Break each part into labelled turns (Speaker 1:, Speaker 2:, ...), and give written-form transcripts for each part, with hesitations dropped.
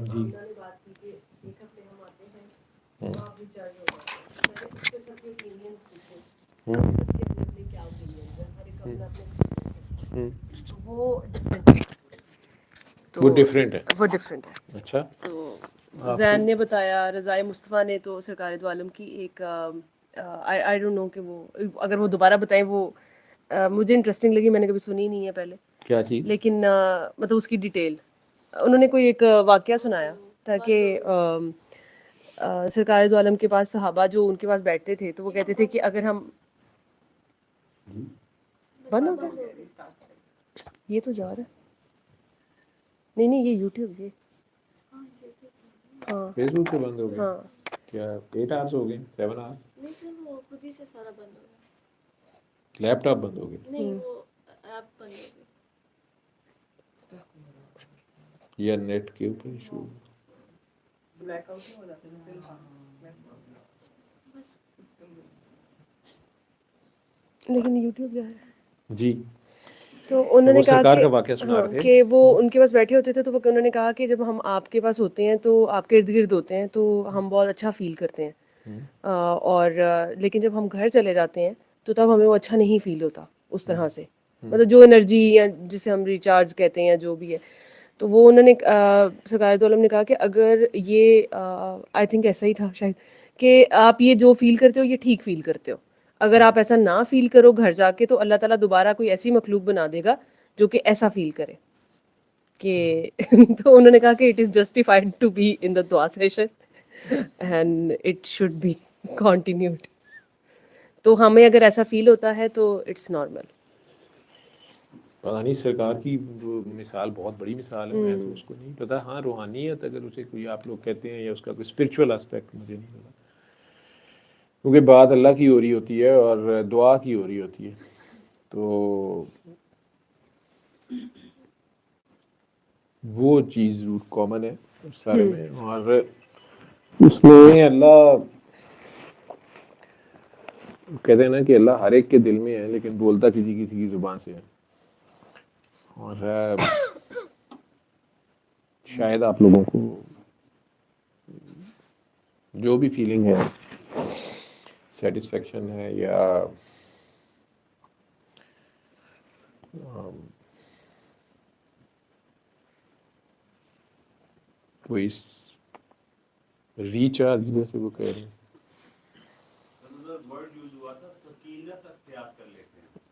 Speaker 1: جی وہ ڈفرینٹ ہے.
Speaker 2: وہ ڈفرینٹ ہے.
Speaker 1: اچھا.
Speaker 2: تو زین نے بتایا, رضائے مصطفیٰ نے تو سرکار دو عالم کی ایک آئی ڈونٹ نو کہ وہ اگر وہ دوبارہ بتائیں, وہ مجھے انٹرسٹنگ لگی, میں نے کبھی سنی نہیں ہے پہلے.
Speaker 1: کیا چیز؟
Speaker 2: لیکن مطلب اس کی ڈیٹیل انہوں نے کوئی ایک واقعہ سنایا تھا کہ سرکار دو عالم کے پاس صحابہ جو ان کے پاس بیٹھتے تھے تو وہ کہتے تھے کہ اگر ہم بند ہو گیا, یہ تو جا رہا ہے, نہیں یہ یوٹیوب, یہ ہاں
Speaker 1: فیس بک پہ بند ہو گیا.
Speaker 2: ہاں
Speaker 1: کیا 8 آورس ہو گئے, 7 آورس؟
Speaker 3: نہیں سر, وہ خود ہی سے سارا بند ہو گیا.
Speaker 1: لیپ ٹاپ بند ہو گیا؟
Speaker 3: نہیں, وہ ایپ بند ہو گئی.
Speaker 1: یا نیٹ کے اوپر ایشو؟
Speaker 2: بلیک آؤٹ ہو جاتے ہیں لیکن یوٹیوب جو ہے.
Speaker 1: جی.
Speaker 2: تو انہوں نے
Speaker 1: وہ
Speaker 2: کہا
Speaker 1: سرکار
Speaker 2: کہ
Speaker 1: کا واقعہ سنا
Speaker 2: ہاں
Speaker 1: رہے تھے.
Speaker 2: کہ وہ ان کے پاس بیٹھے ہوتے تھے, تو وہ انہوں نے کہا کہ جب ہم آپ کے پاس ہوتے ہیں تو آپ کے ارد گرد ہوتے ہیں تو ہم بہت اچھا فیل کرتے ہیں, اور لیکن جب ہم گھر چلے جاتے ہیں تو تب ہمیں وہ اچھا نہیں فیل ہوتا اس طرح سے, مطلب جو انرجی یا جسے ہم ریچارج کہتے ہیں یا جو بھی ہے. تو وہ انہوں نے سرکار دو عالم نے کہا کہ اگر یہ آئی تھنک ایسا ہی تھا شاید, کہ آپ یہ جو فیل کرتے ہو یہ ٹھیک فیل کرتے ہو, اگر آپ ایسا نہ فیل کرو گھر جا کے تو اللہ تعالیٰ دوبارہ کوئی ایسی مخلوق بنا دے گا جو کہ ایسا فیل کرے کہ تو انہوں نے کہا کہ it is justified to be in the دعا session and it should be continued. تو ہمیں اگر ایسا فیل ہوتا ہے تو اٹس نارمل.
Speaker 1: پتہ نہیں, سرکار کی وہ مثال بہت بڑی مثال ہے, میں تو اس کو نہیں پتا. ہاں روحانیت اگر اسے کوئی آپ لوگ کہتے ہیں, یا اس کا کوئی اسپرچول اسپیکٹ مجھے نہیں پتا, کیونکہ بات اللہ کی ہو رہی ہوتی ہے اور دعا کی ہو رہی ہوتی ہے. تو وہ چیز کامن ہے سارے میں, اور اس میں اللہ کہتے ہیں نا کہ اللہ ہر ایک کے دل میں ہے لیکن بولتا کسی کسی کی زبان سے ہے. اور شاید آپ لوگوں کو جو بھی فیلنگ ہے, سیٹسفیکشن ہے یا کوئی ریچارج جیسے وہ کہہ رہے ہیں,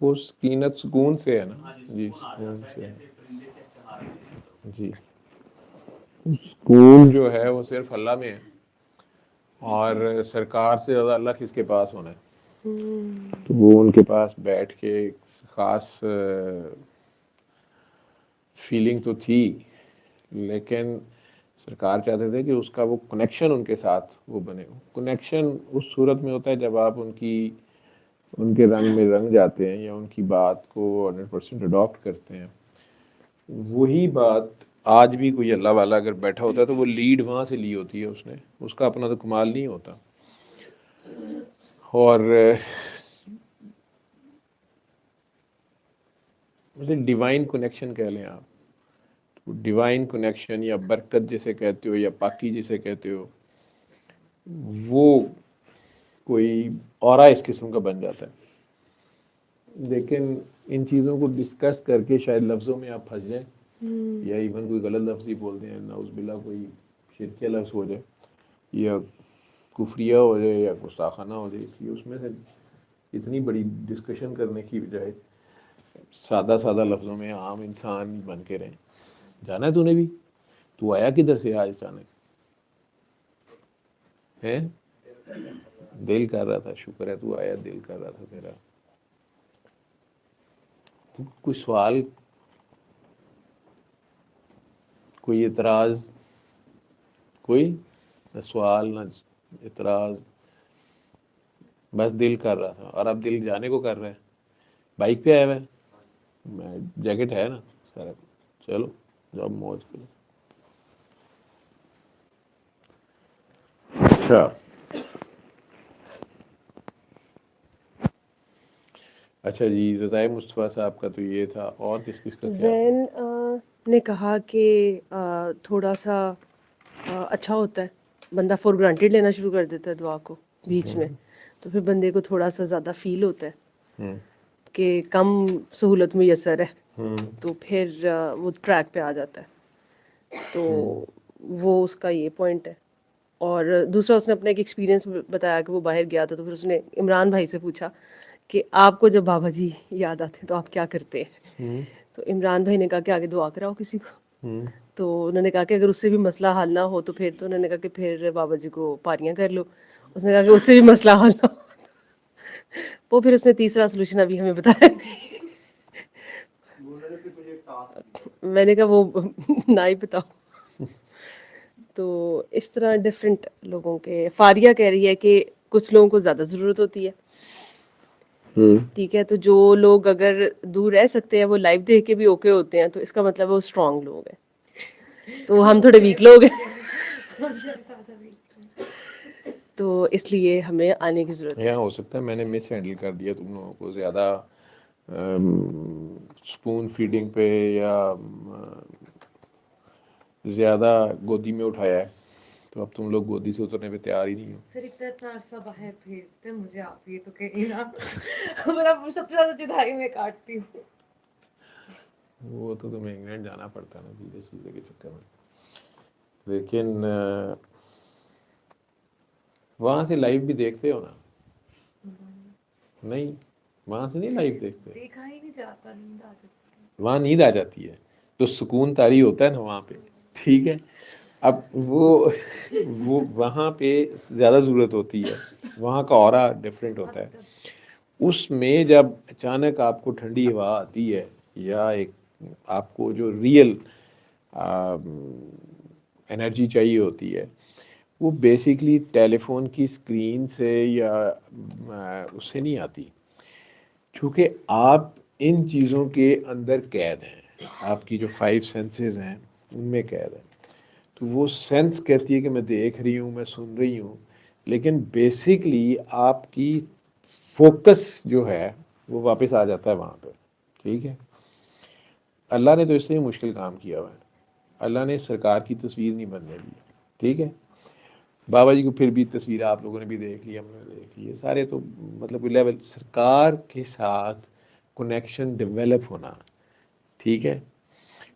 Speaker 1: وہ سکینت سکون سے ہے نا. جی سکون سے ہے. جی سکون جو ہے وہ صرف اللہ میں ہے, اور سرکار سے زیادہ اللہ کس کے پاس ہونا ہے. تو وہ ان کے پاس بیٹھ کے ایک خاص فیلنگ تو تھی, لیکن سرکار چاہتے تھے کہ اس کا وہ کنیکشن ان کے ساتھ وہ بنے. کنیکشن اس صورت میں ہوتا ہے جب آپ ان کے رنگ میں رنگ جاتے ہیں یا ان کی بات کو 100% اڈاپٹ کرتے ہیں. وہی بات آج بھی کوئی اللہ والا اگر بیٹھا ہوتا ہے تو وہ لیڈ وہاں سے لی ہوتی ہے اس نے, اس کا اپنا تو کمال نہیں ہوتا. اور ڈیوائن کنیکشن کہہ لیں آپ, ڈیوائن کنیکشن یا برکت جسے کہتے ہو یا پاکی جسے کہتے ہو, وہ کوئی اورا اس قسم کا بن جاتا ہے. لیکن ان چیزوں کو ڈسکس کر کے شاید لفظوں میں آپ پھنس جائیں, یا ایون کوئی غلط لفظ ہی بول دیں, نعوذ باللہ کوئی شرکیہ لفظ ہو جائے یا کفریہ ہو جائے یا گستاخانہ ہو جائے. اس لیے اس میں سے اتنی بڑی ڈسکشن کرنے کی بجائے سادہ سادہ لفظوں میں عام انسان بن کے رہیں. جانا ہے تو نے بھی, تو آیا کدھر سے آج اچانک ہے؟ دل کر رہا تھا, شکر ہے تو آیا, دل کر رہا تھا تیرا. کوئی سوال, کوئی اعتراض, کوئی نہ سوال نہ اعتراض, بس دل کر رہا تھا. اور اب دل جانے کو کر رہا ہے. بائک پہ آیا ہوا ہے, میں جیکٹ ہے نا سارا, چلو جب موج کرو. اچھا اچھا جی, رضائے مصطفیٰ صاحب کا تو یہ تھا, اور کس کس کا کیا تھا؟
Speaker 2: زین نے کہا کہ تھوڑا سا اچھا ہوتا ہے. بندہ فور گرانٹیڈ لینا شروع کر دیتا ہے دعا کو بیچ میں, تو پھر بندے کو تھوڑا سا زیادہ فیل ہوتا ہے کہ کم سہولت میسر ہے, تو پھر وہ ٹریک پہ آ جاتا ہے. تو وہ اس کا یہ پوائنٹ ہے. اور دوسرا اس نے اپنا ایک ایکسپیرینس بتایا کہ وہ باہر گیا تھا, تو پھر اس نے عمران بھائی سے پوچھا کہ آپ کو جب بابا جی یاد آتے ہیں تو آپ کیا کرتے ہیں؟ تو عمران بھائی نے کہا کہ آگے دعا کراؤ کسی کو. تو انہوں نے کہا کہ اگر اس سے بھی مسئلہ حل نہ ہو تو پھر, تو انہوں نے کہا کہ پھر بابا جی کو پاریاں کر لو. اس نے کہا کہ اس سے بھی مسئلہ حل نہ ہو, وہ پھر اس نے تیسرا سولوشن ابھی ہمیں بتایا. میں نے کہا وہ نہ ہی بتاؤ. تو اس طرح ڈفرینٹ لوگوں کے. فاریہ کہہ رہی ہے کہ کچھ لوگوں کو زیادہ ضرورت ہوتی ہے, ٹھیک ہے, تو جو لوگ اگر دور رہ سکتے ہیں وہ لائیو دیکھ کے بھی اوکے ہوتے ہیں, تو اس کا مطلب وہ اسٹرانگ لوگ ہیں, تو ہم تھوڑے ویک لوگ ہیں. تو اس لیے ہمیں آنے کی ضرورت ہے.
Speaker 1: یا ہو سکتا ہے میں نے مس ہینڈل کر دیا تم لوگوں کو, زیادہ اسپون فیڈنگ پہ یا زیادہ گودی میں اٹھایا ہے, تو اب تم لوگ گودی سے اترنے پہ تیار ہی نہیں ہو.
Speaker 4: سر اتنا عرصہ باہر پھرتے مجھے آپ یہ تو کہیں نا میرا سب سے زیادہ جدائی میں کاٹتی ہوں.
Speaker 1: وہ تو تمہیں انگلینڈ جانا پڑتا ہے نا ویزے کے چکر میں. لیکن وہاں سے لائیو بھی دیکھتے ہو نا؟ نہیں, وہاں سے نہیں لائیو دیکھتے,
Speaker 4: دیکھا ہی نہیں جاتا, نیند آ جاتی ہے.
Speaker 1: وہاں نیند آ جاتی ہے, تو سکون طاری ہوتا ہے نا وہاں پہ, ٹھیک ہے. اب وہ وہاں پہ زیادہ ضرورت ہوتی ہے, وہاں کا اورا ڈفرینٹ ہوتا ہے. اس میں جب اچانک آپ کو ٹھنڈی ہوا آتی ہے, یا ایک آپ کو جو ریئل انرجی چاہیے ہوتی ہے, وہ بیسیکلی ٹیلی فون کی اسکرین سے یا اس سے نہیں آتی, چونکہ آپ ان چیزوں کے اندر قید ہیں. آپ کی جو 5 سینسز ہیں ان میں قید ہیں. تو وہ سینس کہتی ہے کہ میں دیکھ رہی ہوں, میں سن رہی ہوں, لیکن بیسیکلی آپ کی فوکس جو ہے وہ واپس آ جاتا ہے وہاں پہ, ٹھیک ہے. اللہ نے تو اس لیے مشکل کام کیا ہوا ہے. اللہ نے سرکار کی تصویر نہیں بننے دی, ٹھیک ہے. بابا جی کو پھر بھی تصویر آپ لوگوں نے بھی دیکھ لی, ہم نے دیکھ لی, سارے تو مطلب لیول سرکار کے ساتھ کنیکشن ڈیولپ ہونا, ٹھیک ہے.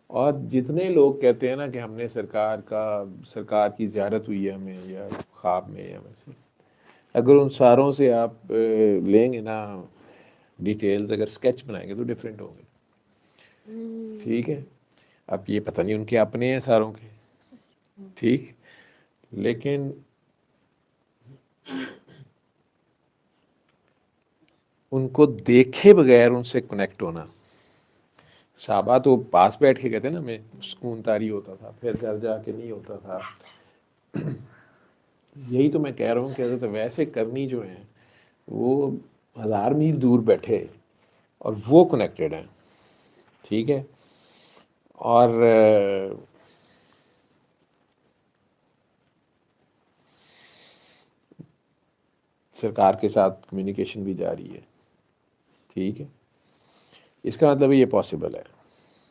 Speaker 1: اور جتنے لوگ کہتے ہیں نا کہ ہم نے سرکار کی زیارت ہوئی ہے ہمیں, یا خواب میں یا ویسے, اگر ان ساروں سے آپ لیں گے نا ڈیٹیلز, اگر اسکیچ بنائیں گے تو ڈفرینٹ ہوں گے, ٹھیک ہے. اب یہ پتہ نہیں ان کے اپنے ہیں ساروں کے, ٹھیک, لیکن ان کو دیکھے بغیر ان سے کنیکٹ ہونا. صحابہ تو پاس بیٹھ کے کہتے ہیں نا میں سکون طاری ہوتا تھا, پھر گھر جا کے نہیں ہوتا تھا. یہی تو میں کہہ رہا ہوں کہ حضرت ویسے کرنی جو ہیں وہ 1000 میل دور بیٹھے اور وہ کنیکٹڈ ہیں, ٹھیک ہے. اور سرکار کے ساتھ کمیونیکیشن بھی جاری ہے, ٹھیک ہے. اس کا مطلب یہ پاسبل ہے.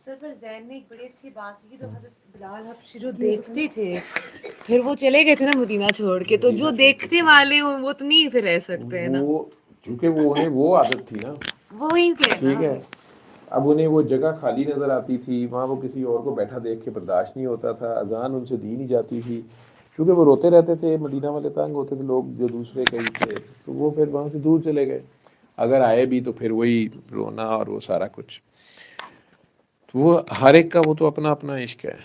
Speaker 4: سر پر ذہن میں ایک بڑی اچھی بات کی, تو حضرت بلال حبشی جو دیکھتے تھے پھر وہ چلے گئے تھے نا مدینہ چھوڑ کے, تو جو دیکھنے والے ہوں وہ تو نہیں پھر رہ سکتے ہیں نا,
Speaker 1: وہ چونکہ وہ انہیں وہ عادت تھی نا,
Speaker 4: وہی کہنا.
Speaker 1: ٹھیک ہے. اب انہیں وہ جگہ خالی نظر آتی تھی, وہاں وہ کسی اور کو بیٹھا دیکھ کے برداشت نہیں ہوتا تھا, اذان ان سے دی نہیں جاتی تھی, کیونکہ وہ روتے رہتے تھے. مدینہ والے تنگ ہوتے تھے لوگ جو دوسرے کہیں تھے, تو وہ پھر وہاں سے دور چلے گئے. اگر آئے بھی تو پھر وہی رونا اور وہ سارا کچھ. تو وہ ہر ایک کا وہ تو اپنا اپنا عشق ہے,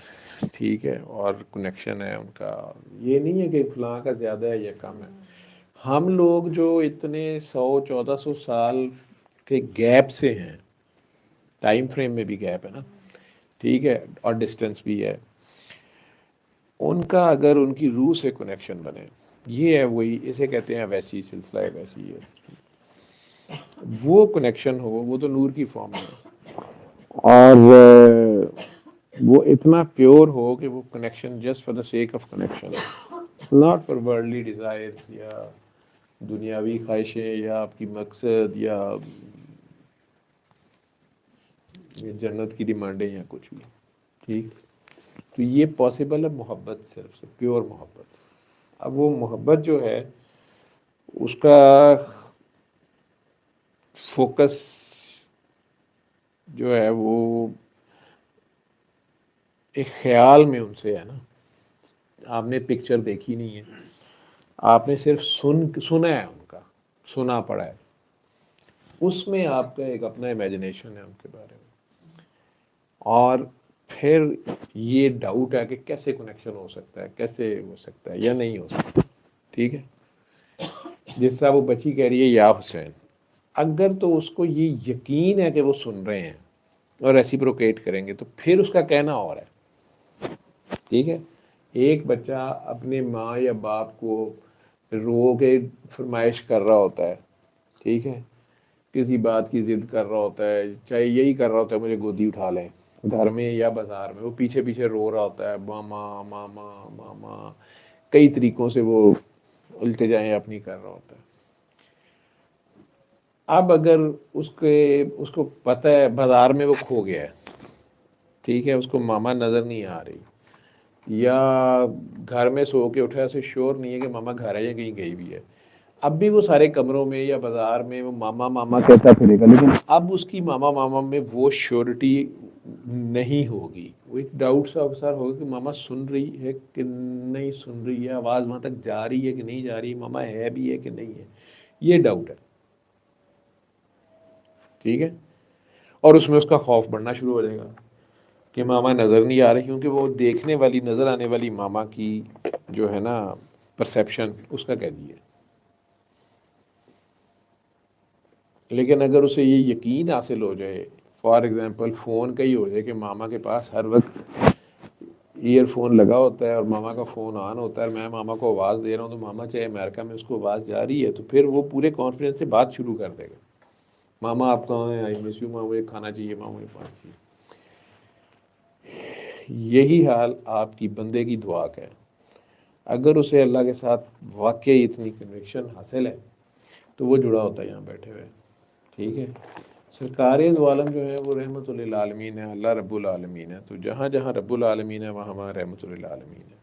Speaker 1: ٹھیک ہے, اور کنیکشن ہے ان کا. یہ نہیں ہے کہ فلاں کا زیادہ ہے یا کم ہے. ہم لوگ جو اتنے 100-1400 سال کے گیپ سے ہیں, ٹائم فریم میں بھی گیپ ہے نا, ٹھیک ہے, اور ڈسٹینس بھی ہے, ان کا اگر ان کی روح سے کنیکشن بنے, یہ ہے وہی, اسے کہتے ہیں ویسی سلسلہ ہے, ویسی ہے, وہ کنیکشن ہو, وہ تو نور کی فارم ہے. اور وہ اتنا پیور ہو کہ وہ connection just for the sake of connection, not for worldly desires یا دنیاوی خواہشیں یا آپ کی مقصد یا جنت کی ڈیمانڈیں یا کچھ بھی, ٹھیک. تو یہ پاسبل ہے محبت صرف سے، پیور محبت. اب وہ محبت جو ہے اس کا فوکس جو ہے وہ ایک خیال میں ان سے ہے نا. آپ نے پکچر دیکھی نہیں ہے، آپ نے صرف سنا ہے، ان کا سنا پڑا ہے، اس میں آپ کا ایک اپنا امیجنیشن ہے ان کے بارے میں. اور پھر یہ ڈاؤٹ ہے کہ کیسے کنیکشن ہو سکتا ہے، کیسے ہو سکتا ہے یا نہیں ہو سکتا. ٹھیک ہے، جس طرح وہ بچی کہہ رہی ہے یا حسین، اگر تو اس کو یہ یقین ہے کہ وہ سن رہے ہیں اور ریسیپروکیٹ کریں گے تو پھر اس کا کہنا اور ہے. ٹھیک ہے، ایک بچہ اپنے ماں یا باپ کو رو کے فرمائش کر رہا ہوتا ہے، ٹھیک ہے، کسی بات کی ضد کر رہا ہوتا ہے، چاہے یہی کر رہا ہوتا ہے مجھے گودی اٹھا لیں، گھر میں یا بازار میں وہ پیچھے پیچھے رو رہا ہوتا ہے ماما ماما ماما، کئی طریقوں سے وہ التجائیں اپنی کر رہا ہوتا ہے. اب اگر اس کو پتہ ہے بازار میں وہ کھو گیا ہے، ٹھیک ہے، اس کو ماما نظر نہیں آ رہی، یا گھر میں سو کے اٹھا سے شور نہیں ہے کہ ماما گھر ہے یا کہیں گئی بھی ہے، اب بھی وہ سارے کمروں میں یا بازار میں وہ ماما ماما کہتا پھرے گا، لیکن اب اس کی ماما ماما میں وہ شیورٹی نہیں ہوگی. وہ ایک ڈاؤٹ سا افسر ہوگا کہ ماما سن رہی ہے کہ نہیں سن رہی ہے، آواز وہاں تک جا رہی ہے کہ نہیں جا رہی، ماما ہے بھی ہے کہ نہیں ہے، یہ ڈاؤٹ ہے. ٹھیک ہے، اور اس میں اس کا خوف بڑھنا شروع ہو جائے گا کہ ماما نظر نہیں آ رہی، کیونکہ وہ دیکھنے والی نظر آنے والی ماما کی جو ہے نا پرسیپشن اس کا کہہ دیے. لیکن اگر اسے یہ یقین حاصل ہو جائے، فار ایگزامپل فون کا ہی ہو جائے کہ ماما کے پاس ہر وقت ایئر فون لگا ہوتا ہے اور ماما کا فون آن ہوتا ہے اور میں ماما کو آواز دے رہا ہوں تو ماما چاہے امریکہ میں اس کو آواز جا رہی ہے، تو پھر وہ پورے کانفیڈنس سے بات شروع کر دے گا، ماما آپ کہاں ہیں، آئی مس یو، ماما یہ کھانا چاہیے، ماما یہ پانی چاہیے. یہی حال آپ کی بندے کی دعا کا ہے. اگر اسے اللہ کے ساتھ واقعی اتنی کنوکشن حاصل ہے تو وہ جڑا ہوتا ہے یہاں بیٹھے ہوئے. ٹھیک ہے، سرکار دو عالم جو ہے وہ رحمت للعالمین ہے، اللہ رب العالمین ہے، تو جہاں جہاں رب العالمین ہے وہاں وہاں رحمت للعالمین ہے.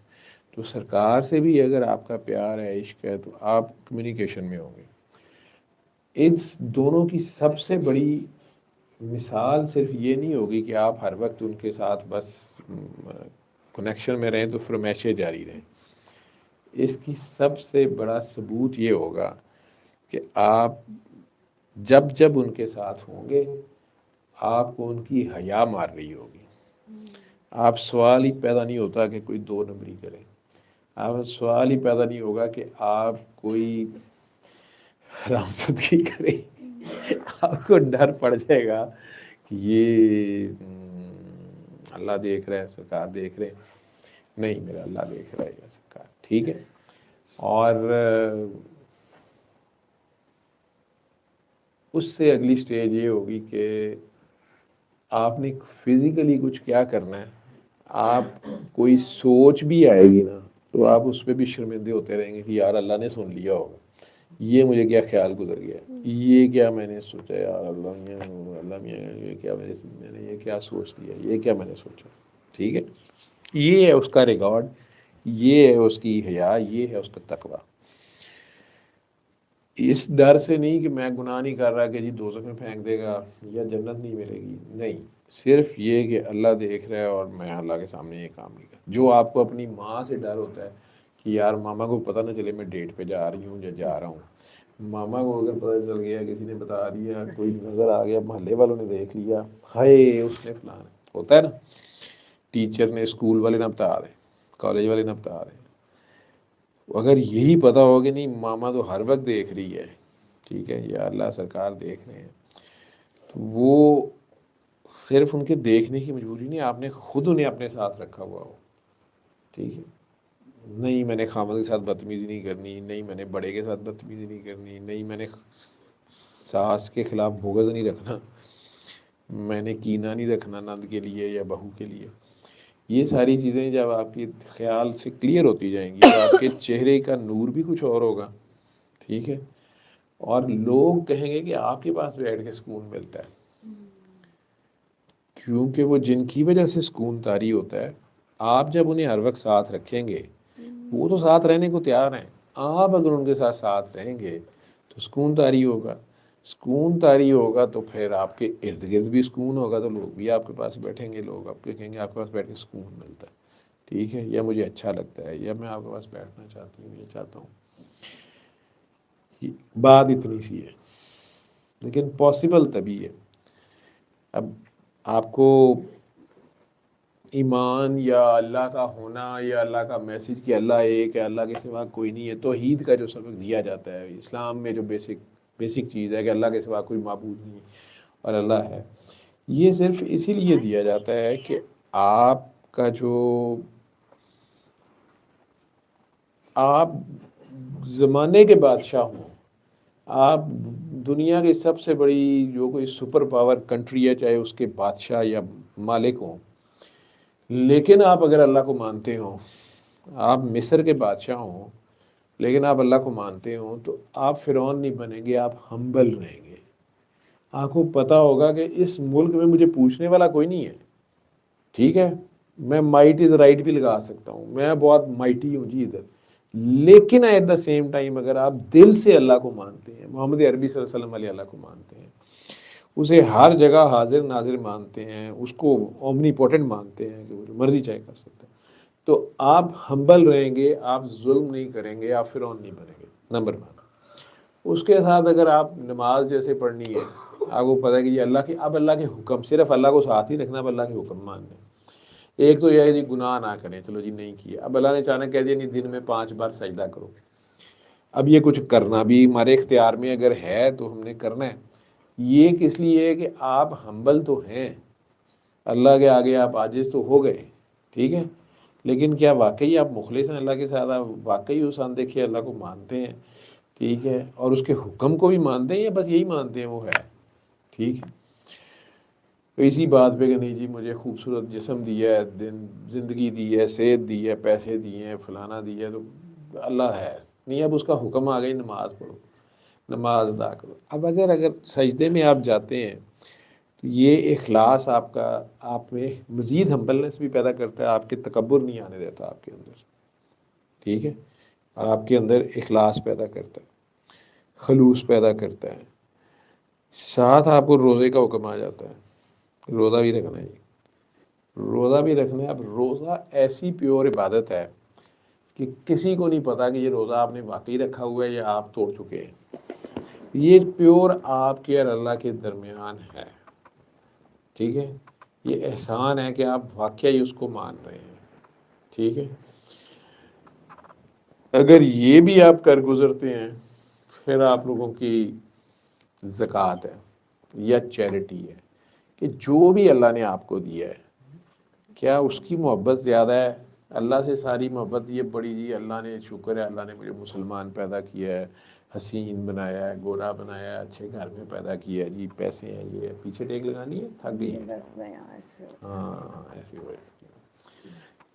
Speaker 1: تو سرکار سے بھی اگر آپ کا پیار ہے، عشق ہے، تو آپ کمیونیکیشن میں ہوں گے. اس دونوں کی سب سے بڑی مثال صرف یہ نہیں ہوگی کہ آپ ہر وقت ان کے ساتھ بس کنیکشن میں رہیں تو فرمائشیں جاری رہیں. اس کی سب سے بڑا ثبوت یہ ہوگا کہ آپ جب جب ان کے ساتھ ہوں گے آپ کو ان کی حیا مار رہی ہوگی. آپ سوال ہی پیدا نہیں ہوتا کہ کوئی دو نمبری کرے، آپ سوال ہی پیدا نہیں ہوگا کہ آپ کوئی رامزدگی کرے. آپ کو ڈر پڑ جائے گا کہ یہ اللہ دیکھ رہا ہے، سرکار دیکھ رہے نہیں، میرا اللہ دیکھ رہا ہے یا سرکار. ٹھیک ہے، اور اس سے اگلی سٹیج یہ ہوگی کہ آپ نے فزیکلی کچھ کیا کرنا ہے، آپ کوئی سوچ بھی آئے گی نا تو آپ اس پہ بھی شرمندے ہوتے رہیں گے کہ یار اللہ نے سن لیا ہوگا، یہ مجھے کیا خیال گزر گیا، یہ کیا میں نے سوچا، یار اللہ میاں یہ کیا میں نے یہ کیا سوچ لیا، یہ کیا میں نے سوچا. ٹھیک ہے، یہ ہے اس کا ریکارڈ، یہ ہے اس کی حیا، یہ ہے اس کا تقویٰ. اس ڈر سے نہیں کہ میں گناہ نہیں کر رہا کہ جی دوزخ میں پھینک دے گا یا جنت نہیں ملے گی، نہیں، صرف یہ کہ اللہ دیکھ رہا ہے اور میں اللہ کے سامنے یہ کام نہیں کرتا. جو آپ کو اپنی ماں سے ڈر ہوتا ہے کہ یار ماما کو پتہ نہ چلے میں ڈیٹ پہ جا رہی ہوں یا جا رہا ہوں، ماما کو اگر پتہ چل گیا، کسی نے بتا دیا، کوئی نظر آ گیا، محلے والوں نے دیکھ لیا، ہائے اس نے فلانا ہوتا ہے نا، ٹیچر نے، اسکول والے نہ بتا دیں، کالج والے نہ بتا دیں. اگر یہی پتہ ہو کہ نہیں ماما تو ہر وقت دیکھ رہی ہے، ٹھیک ہے، یا اللہ سرکار دیکھ رہے ہیں، تو وہ صرف ان کے دیکھنے کی مجبوری نہیں، آپ نے خود انہیں اپنے ساتھ رکھا ہوا ہو. ٹھیک ہے، نہیں میں نے خامد کے ساتھ بدتمیزی نہیں کرنی، نہیں میں نے بڑے کے ساتھ بدتمیزی نہیں کرنی، نہیں میں نے ساس کے خلاف بغض نہیں رکھنا، میں نے کینہ نہیں رکھنا نند کے لیے یا بہو کے لیے. یہ ساری چیزیں جب آپ کی خیال سے کلیئر ہوتی جائیں گی تو آپ کے چہرے کا نور بھی کچھ اور ہوگا. ٹھیک ہے، اور لوگ کہیں گے کہ آپ کے پاس بیٹھ کے سکون ملتا ہے، کیونکہ وہ جن کی وجہ سے سکون طاری ہوتا ہے آپ جب انہیں ہر وقت ساتھ رکھیں گے وہ تو ساتھ رہنے کو تیار ہیں، آپ اگر ان کے ساتھ ساتھ رہیں گے تو سکون طاری ہوگا، سکون طاری ہوگا تو پھر آپ کے ارد گرد بھی سکون ہوگا، تو لوگ بھی آپ کے پاس بیٹھیں گے، لوگ آپ کے کہیں گے آپ کے پاس بیٹھ کے سکون ملتا ہے، ٹھیک ہے، یا مجھے اچھا لگتا ہے، یا میں آپ کے پاس بیٹھنا چاہتی ہوں، یہ چاہتا ہوں. بات اتنی سی ہے لیکن پاسبل تبھی ہے. اب آپ کو ایمان یا اللہ کا ہونا یا اللہ کا میسج کہ اللہ ایک ہے، اللہ کے سوا کوئی نہیں ہے، توحید کا جو سبق دیا جاتا ہے اسلام میں، جو بیسک چیز ہے کہ اللہ کے سوا کوئی معبود نہیں اور اللہ ہے، یہ صرف اسی لیے دیا جاتا ہے کہ آپ کا جو آپ زمانے کے بادشاہ ہوں، آپ دنیا کی سب سے بڑی جو کوئی سپر پاور کنٹری ہے چاہے اس کے بادشاہ یا مالک ہوں، لیکن آپ اگر اللہ کو مانتے ہوں، آپ مصر کے بادشاہ ہوں لیکن آپ اللہ کو مانتے ہوں، تو آپ فرعون نہیں بنیں گے، آپ ہمبل رہیں گے. آپ کو پتہ ہوگا کہ اس ملک میں مجھے پوچھنے والا کوئی نہیں ہے، ٹھیک ہے، میں مائٹ از رائٹ بھی لگا سکتا ہوں، میں بہت مائٹی ہوں جی ادھر، لیکن ایٹ دا سیم ٹائم اگر آپ دل سے اللہ کو مانتے ہیں، محمد عربی صلی اللہ علیہ وسلم علیہ اللہ کو مانتے ہیں، اسے ہر جگہ حاضر ناظر مانتے ہیں، اس کو اومنی پوٹنٹ مانتے ہیں کہ وہ جو مرضی چاہے کر سکتے ہیں، تو آپ ہمبل رہیں گے، آپ ظلم نہیں کریں گے، آپ فرعون نہیں بنیں گے. نمبر 1. اس کے ساتھ اگر آپ نماز جیسے پڑھنی ہے، آپ کو پتہ ہے کہ یہ اللہ کے، اب اللہ کے حکم، صرف اللہ کو ساتھ ہی رکھنا، اب اللہ کے حکم ماننے. ایک تو یہ ہے جی گناہ نہ کریں، چلو جی نہیں کیا، اب اللہ نے اچانک کہہ دیا نہیں دن میں 5 بار سجدہ کرو. اب یہ کچھ کرنا بھی ہمارے اختیار میں اگر ہے تو ہم نے کرنا ہے. یہ کس لیے ہے کہ آپ ہمبل تو ہیں، اللہ کے آگے آپ عاجز تو ہو گئے، ٹھیک ہے، لیکن کیا واقعی آپ مخلص ہیں اللہ کے ساتھ، آپ واقعی اس اندیکھے اللہ کو مانتے ہیں، ٹھیک ہے، اور اس کے حکم کو بھی مانتے ہیں، یا بس یہی مانتے ہیں وہ ہے، ٹھیک ہے. تو اسی بات پہ کہ نہیں جی مجھے خوبصورت جسم دیا ہے، زندگی دی ہے، صحت دی ہے، پیسے دیے ہیں، فلانا دیا ہے، تو اللہ ہے نہیں، اب اس کا حکم آ گئی نماز پڑھو، نماز ادا کرو. اب اگر سجدے میں آپ جاتے ہیں تو یہ اخلاص آپ کا آپ میں مزید ہمبلنس بھی پیدا کرتا ہے، آپ کے تکبر نہیں آنے دیتا آپ کے اندر، ٹھیک ہے، اور آپ کے اندر اخلاص پیدا کرتا ہے، خلوص پیدا کرتا ہے. ساتھ آپ کو روزے کا حکم آ جاتا ہے، روزہ بھی رکھنا ہے، روزہ بھی رکھنا ہے. اب روزہ ایسی پیور عبادت ہے کہ کسی کو نہیں پتا کہ یہ روزہ آپ نے واقعی رکھا ہوا ہے یا آپ توڑ چکے ہیں. یہ پیور آپ کے اور اللہ کے درمیان ہے، ٹھیک ہے، یہ احسان ہے کہ آپ واقعی اس کو مان رہے ہیں، ٹھیک ہے. اگر یہ بھی آپ کر گزرتے ہیں پھر آپ لوگوں کی زکوٰۃ ہے یا چیریٹی ہے کہ جو بھی اللہ نے آپ کو دیا ہے کیا اس کی محبت زیادہ ہے؟ اللہ سے ساری محبت یہ بڑی جی اللہ نے، شکر ہے اللہ نے مجھے مسلمان پیدا کیا ہے، حسین بنایا ہے، گورا بنایا ہے، اچھے گھر میں پیدا کیا ہے، جی پیسے ہیں، یہ پیچھے ٹیک لگانی ہے، تھک گئی ہے، ہاں ایسے ہو.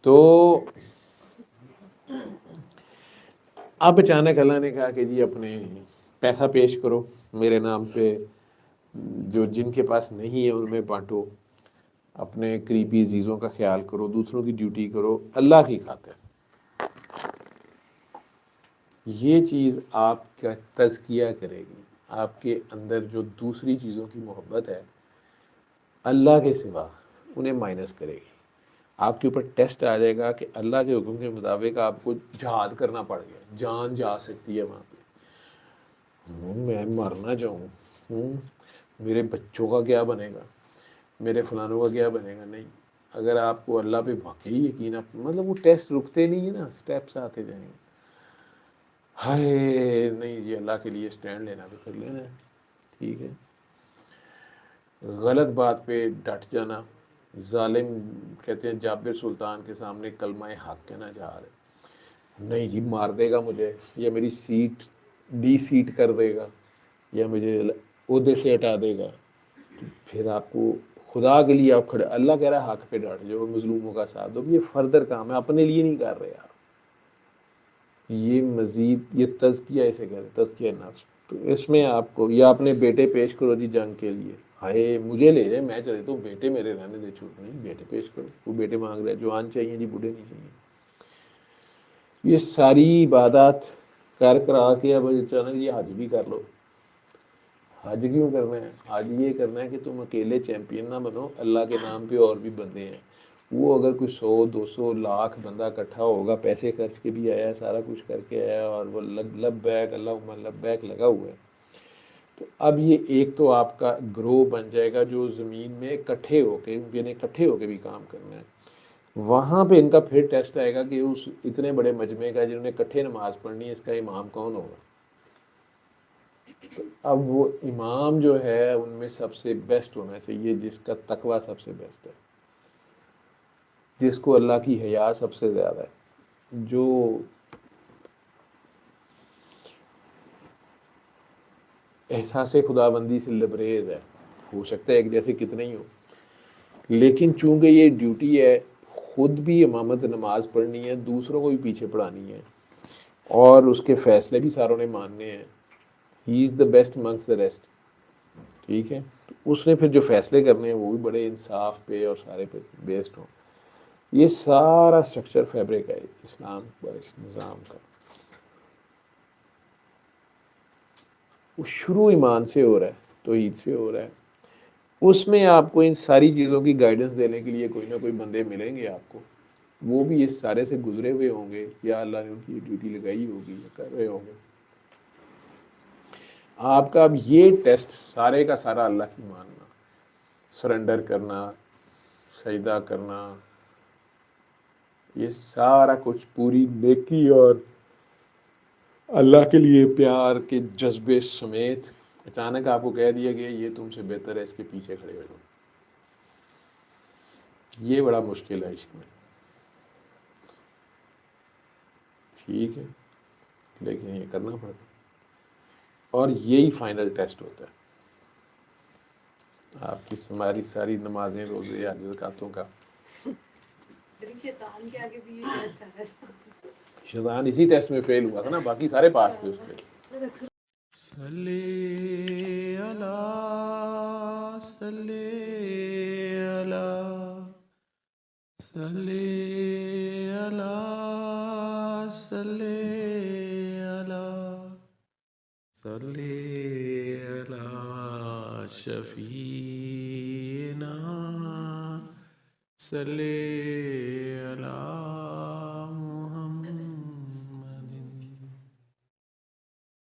Speaker 1: تو اب اچانک اللہ نے کہا کہ جی اپنے پیسہ پیش کرو میرے نام پہ، جو جن کے پاس نہیں ہے ان میں بانٹو، اپنے قریبی عزیزوں کا خیال کرو، دوسروں کی ڈیوٹی کرو اللہ کی خاطر. یہ چیز آپ کا تزکیہ کرے گی، آپ کے اندر جو دوسری چیزوں کی محبت ہے اللہ کے سوا انہیں مائنس کرے گی. آپ کے اوپر ٹیسٹ آ جائے گا کہ اللہ کے حکم کے مطابق آپ کو جہاد کرنا پڑ گیا، جان جا سکتی ہے وہاں پہ، میں مرنا چاہوں، میرے بچوں کا کیا بنے گا، میرے فلانوں کا کیا بنے گا. نہیں، اگر آپ کو اللہ پہ واقعی یقین، مطلب وہ ٹیسٹ رکتے نہیں ہیں نا، سٹیپس آتے جائیں گے. ہائے نہیں جی اللہ کے لیے سٹینڈ لینا تو پھر لینا ہے، ٹھیک ہے. غلط بات پہ ڈٹ جانا، ظالم کہتے ہیں جابر سلطان کے سامنے کلمہ حق کہنا چاہ رہے، نہیں جی مار دے گا مجھے، یا میری سیٹ ڈی سیٹ کر دے گا، یا مجھے عہدے سے ہٹا دے گا، پھر آپ کو خدا کے لیے آپ کھڑے، اللہ کہہ رہا ہے حق پہ ڈٹ جاؤ، مظلوموں کا ساتھ دو. یہ فردر کام ہے، اپنے لیے نہیں کر رہے آپ، یہ مزید یہ تزکیہ اسے کہتے ہیں، تزکیہ نفس. تو اس میں آپ کو یا اپنے بیٹے پیش کرو جی جنگ کے لیے، ہائے مجھے لے جائے میں چلے تو بیٹے میرے رہنے دے چھوٹ نہیں بیٹے پیش کرو وہ بیٹے مانگ رہے جوان چاہیے جی بوڑھے نہیں چاہیے یہ ساری عبادات کر کرا کے اب اچانک یہ حج بھی کر لو حج کیوں کرنا ہے حج یہ کرنا ہے کہ تم اکیلے چیمپئن نہ بنو اللہ کے نام پہ اور بھی بندے ہیں وہ اگر کوئی 100 200 لاکھ بندہ اکٹھا ہوگا پیسے خرچ کے بھی آیا ہے سارا کچھ کر کے آیا اور وہ لبیک اللہم لبیک لگا ہوا ہے تو اب یہ ایک تو آپ کا گروہ بن جائے گا جو زمین میں اکٹھے ہو کے یعنی اکٹھے ہو کے بھی کام کرنا ہے وہاں پہ ان کا پھر ٹیسٹ آئے گا کہ اس اتنے بڑے مجمع کا جنہوں نے اکٹھے نماز پڑھنی ہے اس کا امام کون ہوگا اب وہ امام جو ہے ان میں سب سے بیسٹ ہونا چاہیے جس کا تقوی سب سے بیسٹ ہے جس کو اللہ کی حیا سب سے زیادہ ہے جو احساس خدا بندی سے لبریز ہے ہو سکتا ہے ایک جیسے کتنے ہی ہو لیکن چونکہ یہ ڈیوٹی ہے خود بھی امامت نماز پڑھنی ہے دوسروں کو بھی پیچھے پڑھانی ہے اور اس کے فیصلے بھی ساروں نے ماننے ہیں ہی از دا بیسٹ منگس دا ریسٹ ٹھیک ہے تو اس نے پھر جو فیصلے کرنے ہیں وہ بھی بڑے انصاف پہ اور سارے پہ بیسڈ ہوں یہ سارا سٹرکچر فیبرک ہے اسلام کا اس نظام کا وہ شروع ایمان سے ہو رہا ہے توحید سے ہو رہا ہے اس میں آپ کو ان ساری چیزوں کی گائیڈنس دینے کے لیے کوئی نہ کوئی بندے ملیں گے آپ کو وہ بھی اس سارے سے گزرے ہوئے ہوں گے یا اللہ نے ان کی ڈیوٹی لگائی ہوگی یا کر رہے ہوں گے آپ کا اب یہ ٹیسٹ سارے کا سارا اللہ کی ماننا سرنڈر کرنا سجدہ کرنا یہ سارا کچھ پوری نیکی اور اللہ کے لیے پیار کے جذبے سمیت اچانک آپ کو کہہ دیا گیا یہ تم سے بہتر ہے اس کے پیچھے کھڑے ہو جاؤ یہ بڑا مشکل ہے عشق میں ٹھیک ہے لیکن یہ کرنا پڑتا اور یہی فائنل ٹیسٹ ہوتا ہے آپ کی ہماری ساری نمازیں روزے حج زکاتوں کا
Speaker 4: شیطان کے آگے بھی یہ ٹیسٹ آ رہا ہے
Speaker 1: شیطان اسی ٹیسٹ میں فیل ہوا تھا نا باقی سارے پاس تھے اس پہ صلی اللہ صلی اللہ صلی اللہ صلی اللہ صلی اللہ شفیعنا صلی اللہ